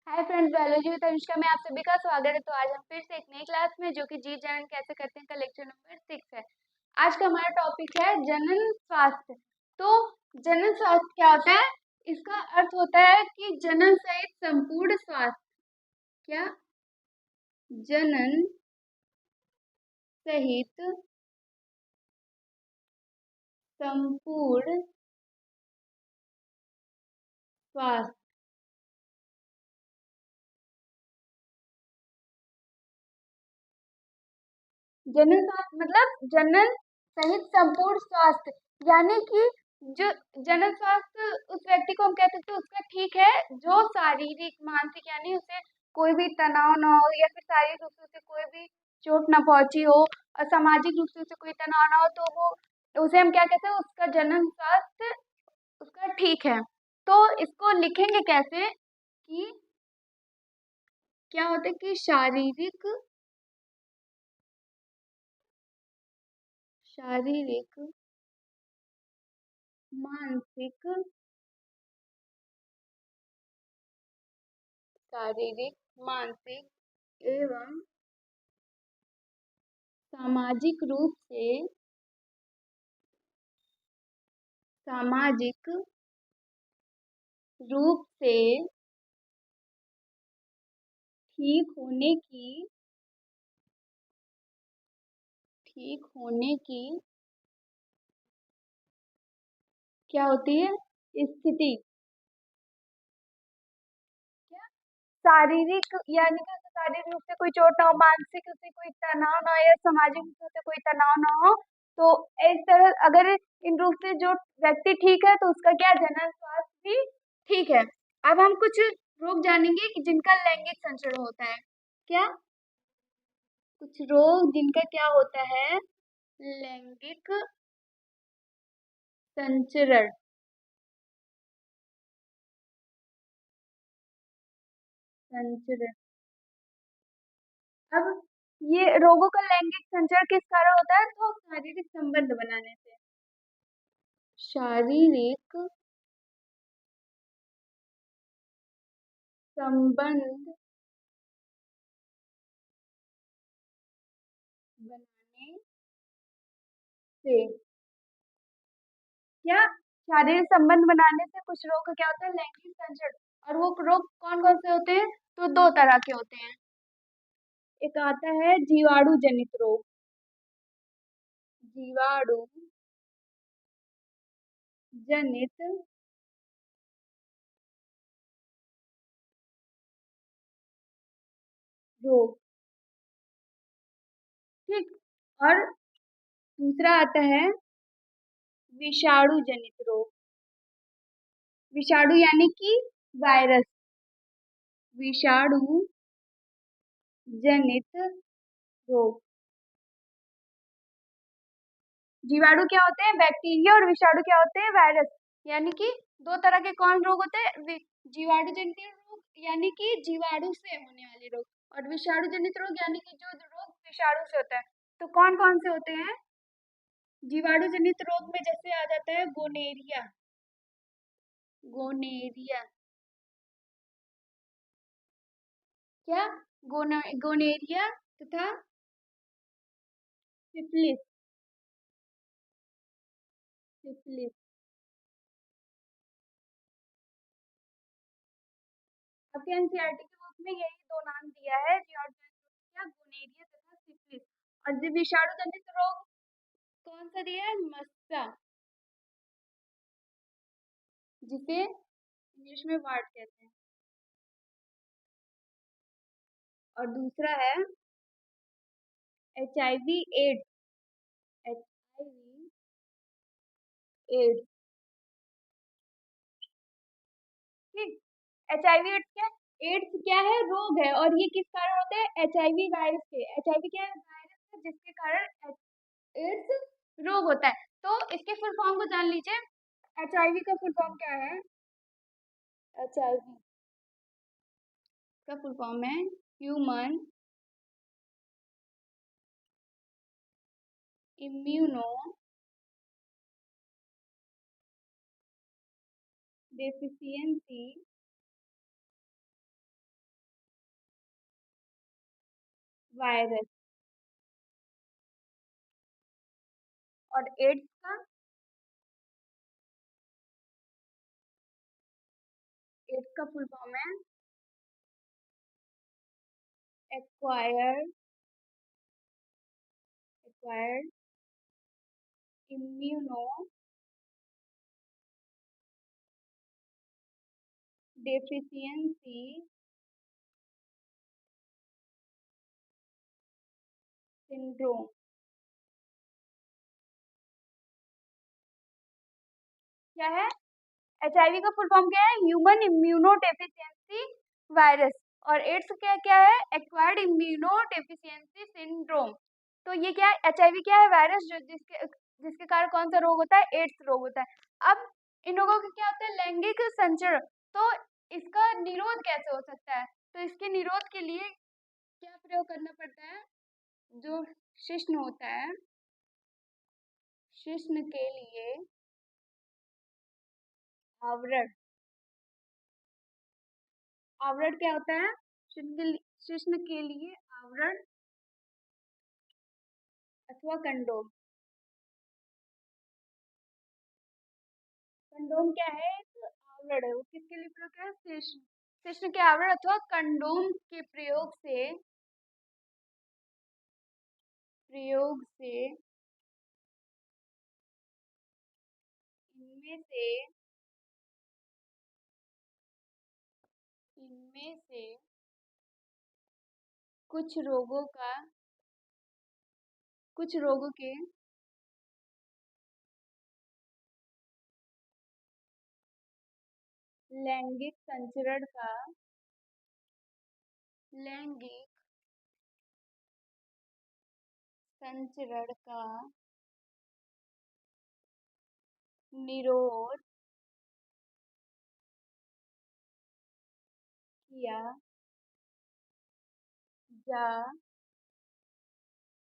Hi friends, biology with Anushka में आप सभी का स्वागत है। तो आज हम फिर से एक नई क्लास में जो कि जीव जनन कैसे करते हैं का लेक्चर नंबर 6 है। आज का हमारा टॉपिक है जनन स्वास्थ्य। तो जनन स्वास्थ्य क्या होता है? इसका अर्थ होता है कि जनन सहित संपूर्ण स्वास्थ्य। क्या? जनन सहित संपूर्ण स्वास्थ्य। जनन स्वास्थ्य मतलब जनन सहित संपूर्ण स्वास्थ्य, यानी कि जो जनन स्वास्थ्य उस व्यक्ति को हम कहते हैं तो उसका ठीक है जो शारीरिक मानसिक यानी उसे कोई भी तनाव ना हो या फिर शारीरिक रूप से उसे कोई भी चोट ना पहुंची हो और सामाजिक रूप से उसे कोई तनाव ना हो, तो वो उसे हम क्या कहते हैं, उसका जनन स्वास्थ्य उसका ठीक है। तो इसको लिखेंगे कैसे कि क्या होता है कि शारीरिक शारीरिक मानसिक शारीरिक मानसिक एवं सामाजिक रूप से ठीक होने की क्या होती है स्थिति। क्या? शारीरिक यानी कि उसे शारीरिक रूप से कोई चोट ना हो, मानसिक रूप से कोई तनाव ना हो या सामाजिक रूप से उसे कोई तनाव ना हो। तो इस तरह अगर इन रूप से जो व्यक्ति ठीक है तो उसका क्या जनन स्वास्थ्य भी ठीक है। अब हम कुछ रोग जानेंगे कि जिनका लैंगिक संचरण होता है। क्या? कुछ रोग जिनका क्या होता है लैंगिक संचरण। संचरण। अब ये रोगों का लैंगिक संचरण किस कारण होता है? तो शारीरिक संबंध बनाने से। शारीरिक संबंध बनाने से। क्या? शारीरिक संबंध बनाने से कुछ रोग का क्या होता है लैंगिक संचरण। और वो रोग कौन कौन से होते हैं? तो दो तरह के होते हैं। एक आता है जीवाणु जनित रोग। जीवाणु जनित रोग। ठीक। और दूसरा आता है विषाणु जनित रोग। विषाणु यानी कि वायरस। विषाणु जनित रोग। जीवाणु क्या होते हैं? बैक्टीरिया। और विषाणु क्या होते हैं? वायरस। यानी कि दो तरह के कौन रोग होते हैं? जीवाणु जनित रोग यानी कि जीवाणु से होने वाले रोग, और विषाणु जनित रोग यानी कि जो रोग विषाणु से होता है। तो कौन कौन से होते हैं? जीवाणु जनित रोग में जैसे आ जाता है गोनेरिया। गोनेरिया। क्या? गोनेरिया तथा सिफिलिस। सिफिलिस। आपके एनसीईआरटी की बुक में यही दो नाम दिया है, जियोर्जिया गोनेरिया तथा सिफिलिस। और जो विषाणु जनित रोग कौन सा दिया है? मस्सा, जिसे इंग्लिश में वार्ड कहते हैं। और दूसरा है HIV एड्स। HIV AIDS. ठीक। HIV एड्स क्या? एड्स क्या है? रोग है। और ये किस कारण होते हैं? HIV वायरस से। HIV क्या है? वायरस है जिसके कारण एड्स रोग होता है। तो इसके फुल फॉर्म को जान लीजिए। HIV का फुल फॉर्म क्या है? HIV का फुल फॉर्म है ह्यूमन इम्यूनो डेफिशिएंसी वायरस। और एड्स का, एड्स का फुल फॉर्म है acquired acquired immuno deficiency syndrome. क्या है? एचआईवी का फुल फॉर्म क्या है? Human immuno deficiency virus. और एड्स क्या क्या है? Acquired immuno deficiency syndrome. तो ये क्या है? एचआईवी क्या है? वायरस जो जिसके जिसके कारण कौन सा रोग होता है? एड्स रोग होता है। अब इन लोगों का क्या होता है? लैंगिक संचरण। तो इसका निरोध कैसे हो सकता है? तो इसके निरोध के लिए क्या प्रयोग करना पड़ता है? जो शिश्न होता है, शिश्न के लिए आवरण। आवरण क्या होता है? शिश्न के लिए आवरण अथवा कंडोम। कंडोम क्या है? एक आवरण है। वो किसके लिए प्रयोग है? शिश्न। शिश्न के आवरण अथवा कंडोम के प्रयोग से इनमें से इनमें से कुछ रोगों का कुछ रोगों के लैंगिक संचरण का लैंगिक संचरण का निरोध किया जा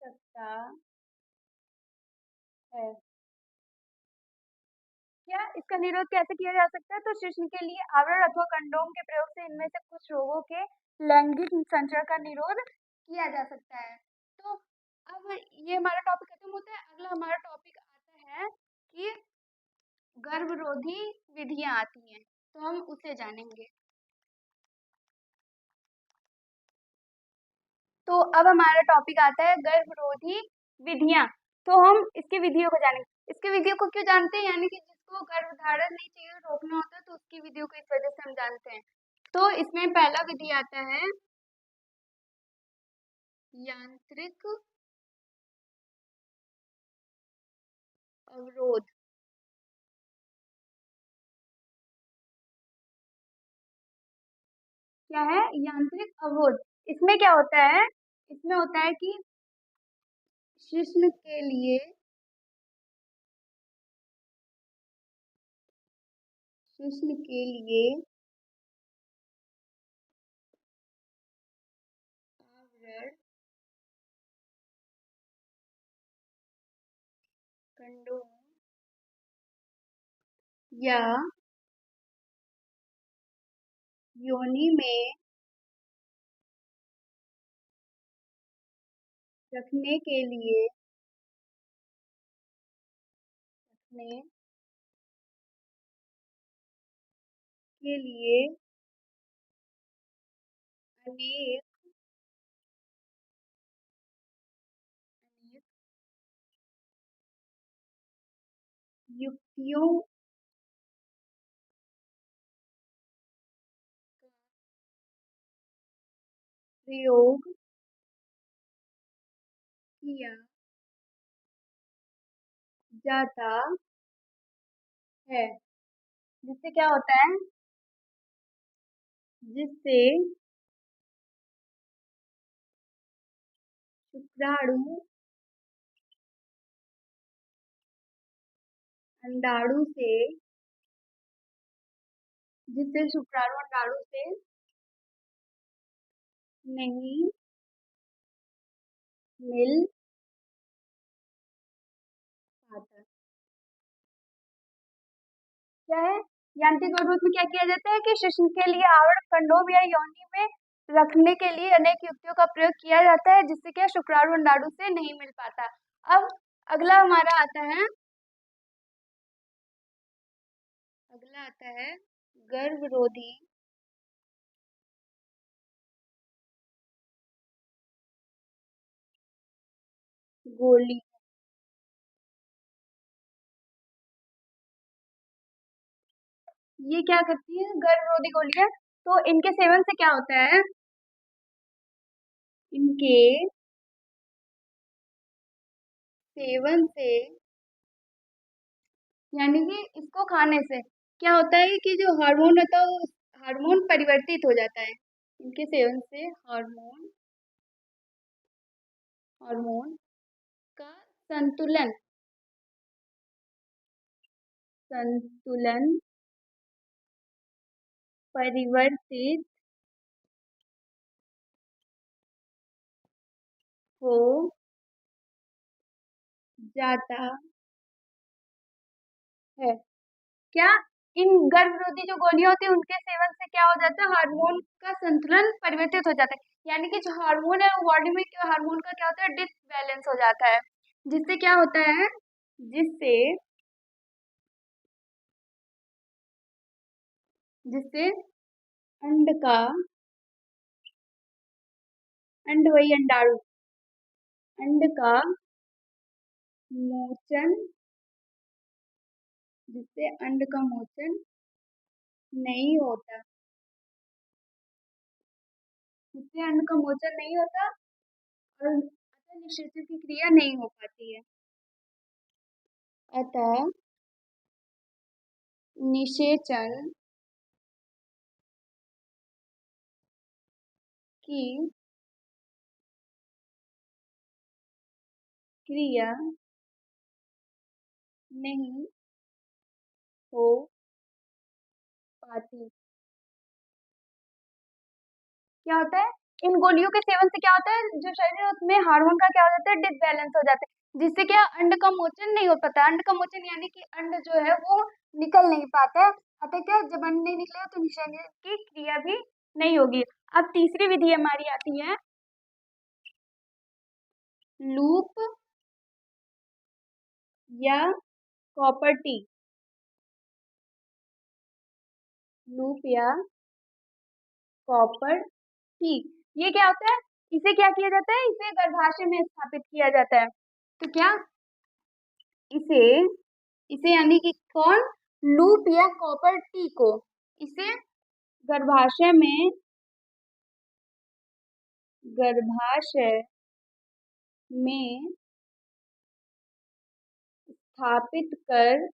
सकता है। क्या इसका निरोध कैसे किया जा सकता है? तो शिश्न के लिए आवरण अथवा कंडोम के प्रयोग से इनमें से कुछ रोगों के लैंगिक संचरण का निरोध किया जा सकता है। तो अब ये हमारा टॉपिक खत्म होता है। अगला हमारा टॉपिक आता है कि गर्भरोधी विधियां आती हैं, तो हम उसे जानेंगे। तो अब हमारा टॉपिक आता है गर्भरोधी विधियां। तो हम इसकी विधियों को जानेंगे। इसकी विधियों को क्यों जानते हैं? यानी कि जिसको गर्भधारण नहीं चाहिए, रोकना होता है, तो उसकी विधियों को इस वजह से हम जानते हैं। तो इसमें पहला विधि आता है यांत्रिक अवरोध। क्या है? यांत्रिक अवरोध। इसमें क्या होता है? इसमें होता है कि शिश्न के लिए शिश्न के लिए आवरण कंडोम या योनि में रखने के लिए रखने के लिए अनेक अनेक युक्तियों का प्रयोग किया जाता है। जिससे क्या होता है? जिससे शुक्राणु अंडाणु से जिससे शुक्राणु अंडाणु से नहीं मिल पाता। क्या है? यांत्रिक अवरोध में क्या किया जाता है कि शिश्न के लिए आवरण कंडोम या योनि में रखने के लिए अनेक युक्तियों का प्रयोग किया जाता है, जिससे क्या शुक्राणु अंडाणु से नहीं मिल पाता। अब अगला हमारा आता है, अगला आता है गर्भरोधी गोली। ये क्या करती है? गर्भरोधी गोलियां। तो इनके सेवन से क्या होता है? इनके सेवन से यानी कि इसको खाने से क्या होता है कि जो हार्मोन होता है वो हार्मोन परिवर्तित हो जाता है। इनके सेवन से हार्मोन हार्मोन का संतुलन संतुलन परिवर्तित हो जाता है। क्या? इन गर्भरोधी जो गोलियां होती है उनके सेवन से क्या हो जाता है? हार्मोन का संतुलन परिवर्तित हो जाता है, यानी कि जो हार्मोन है वो बॉडी में क्या हार्मोन का क्या होता है? डिसबैलेंस हो जाता है, जिससे क्या होता है? जिससे जिससे अंड का अंड वही अंडाणु अंड का मोचन जिससे अंड का मोचन नहीं होता जिससे अंड का मोचन नहीं होता और अतः निषेचन की क्रिया नहीं हो पाती है। अतः निषेचन की क्रिया नहीं हो पाती। क्या होता है? इन गोलियों के सेवन से क्या होता है? जो शरीर है उसमें हार्मोन का क्या हो जाता है? डिसबैलेंस हो जाता है, जिससे क्या अंड का मोचन नहीं हो पाता। अंड का मोचन यानी कि अंड जो है वो निकल नहीं पाता है। अतः क्या, जब अंड नहीं निकलेगा तो निषेचन की क्रिया भी नहीं होगी। अब तीसरी विधि हमारी आती है लूप या कॉपर टी। लूप या कॉपर टी, ये क्या होता है? इसे क्या किया जाता है? इसे गर्भाशय में स्थापित किया जाता है। तो क्या इसे इसे यानी कि कौन? लूप या कॉपर टी को इसे गर्भाशय में गर्भाशय में स्थापित कर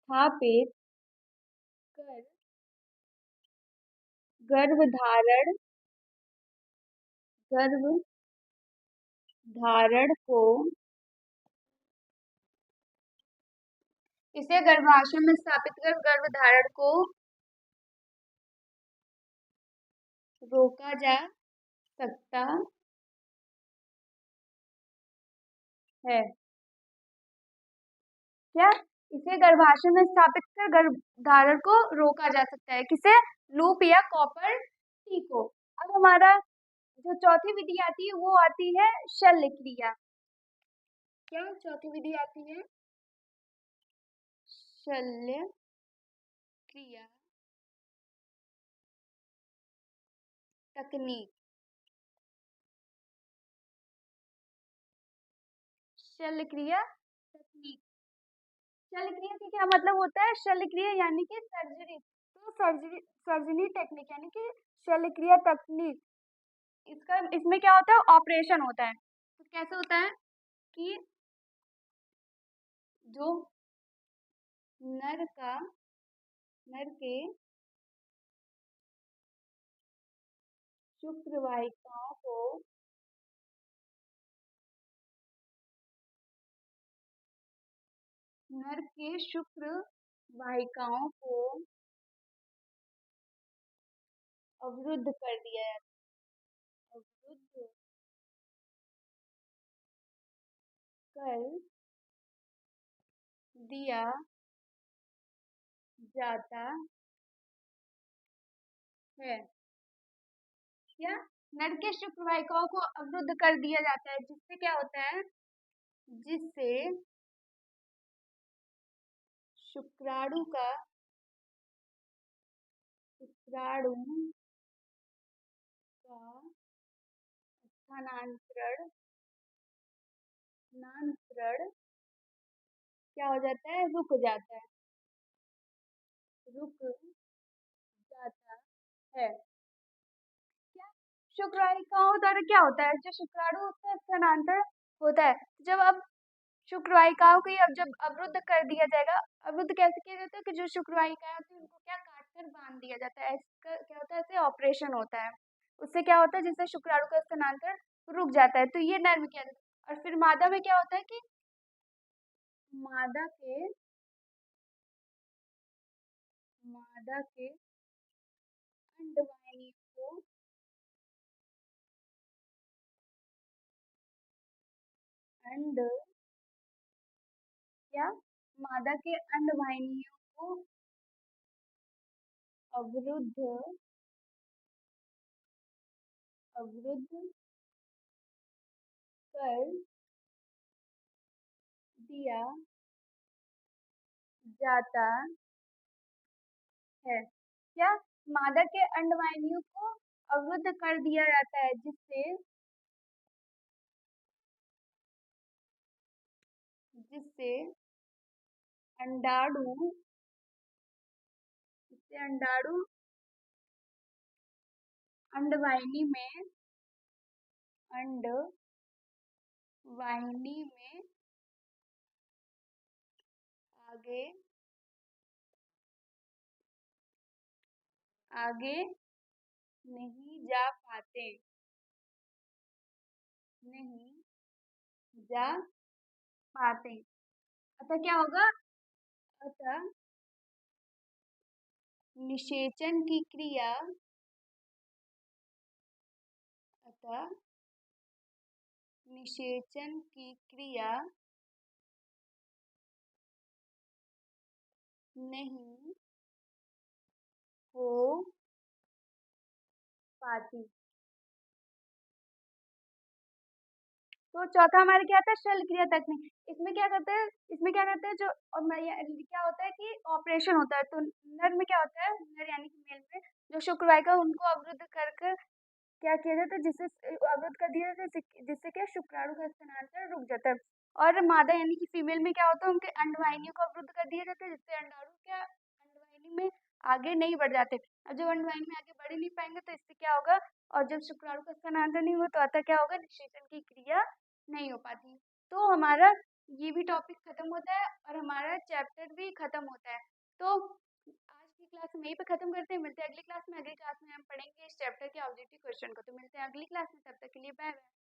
स्थापित कर गर्भधारण गर्भधारण को इसे गर्भाशय में स्थापित कर गर्भधारण को रोका जा सकता है। क्या? इसे गर्भाशय में स्थापित कर गर्भधारण को रोका जा सकता है, किसे? लूप या कॉपर टी को। अब हमारा जो चौथी विधि आती है वो आती है शल्य क्रिया। क्या चौथी विधि आती है? शल्य क्रिया तकनीक। शल्य क्रिया तकनीक। शल्य क्रिया का क्या मतलब होता है? शल्य क्रिया यानी कि सर्जरी। तो सर्जरी टेक्निक यानी कि शल्य क्रिया तकनीक। इसका इसमें क्या होता है? ऑपरेशन होता है। तो कैसे होता है कि जो नर का नर के शुक्र वाहिकाओं को नर के शुक्र वाहिकाओं को अवरुद्ध कर दिया अवरुद्ध कर दिया जाता है। या नर के शुक्र वाहिकाओं को अवरुद्ध कर दिया जाता है, जिससे क्या होता है, जिससे शुक्राणु का शुक्राणु का स्थानांतरण स्थानांतरण क्या हो जाता है, रुक जाता है, रुक जाता है। क्या शुक्र वाहिकाओं द्वारा क्या होता है, जो शुक्राणु का स्थानांतरण होता है, जब अब शुक्र वाहिकाओं को अब जब अवरुद्ध कर दिया जाएगा, अवरुद्ध कैसे किया जाता है कि जो शुक्र वाहिकाएं होती है उनको क्या काट कर बांध दिया जाता है, इसका क्या होता है, ऐसे ऑपरेशन होता है, उससे क्या होता है, जिससे शुक्राणु का स्थानांतरण रुक जाता है, तो ये नर में किया जाता है। और फिर मादा में क्या होता है कि मादा के अंडवाहिनी को अंड क्या मादा के अंडवाहिनियों को अवरुद्ध अवरुद्ध कर दिया जाता है। क्या मादा के अंडवाहिनियों को अवरुद्ध कर दिया जाता है, जिससे जिससे अंडाणु जिससे अंडाणु अंडवाहिनी में अंडवाहिनी में आगे आगे नहीं जा पाते नहीं जा पाते अतः क्या होगा, अतः निषेचन की क्रिया अतः निषेचन की क्रिया नहीं हो पाती। तो चौथा हमारे क्या आता है, शल्य क्रिया तकनीक। इसमें क्या करते हैं जो क्या होता है कि ऑपरेशन होता है, तो नर में क्या होता है, नर यानी कि मेल में जो शुक्र वाहिका उनको अवरुद्ध कर कर क्या किया जाता है, जिससे अवरुद्ध कर दिया जाता है, जिससे क्या शुक्राणु का स्थानांतरण रुक जाता है। और मादा यानी कि फीमेल में क्या होता है, उनके अंडवाहिनियों को अवरुद्ध कर दिया जाता है, जिससे अंडाणु क्या अंडवाहिनी में आगे नहीं बढ़ जाते। और जब अंडवाहिनी में आगे बढ़ ही नहीं पाएंगे तो इससे क्या होगा, और जब शुक्राणु का स्थानांतरण नहीं हुआ तो अतः क्या होगा, निषेचन की क्रिया नहीं हो पाती। तो हमारा ये भी टॉपिक खत्म होता है और हमारा चैप्टर भी खत्म होता है। तो आज की क्लास हम यहीं पे खत्म करते हैं, मिलते हैं अगली क्लास में। अगली क्लास में हम पढ़ेंगे इस चैप्टर के ऑब्जेक्टिव क्वेश्चन को। तो मिलते हैं अगली क्लास में, तब तक के लिए बाय बाय।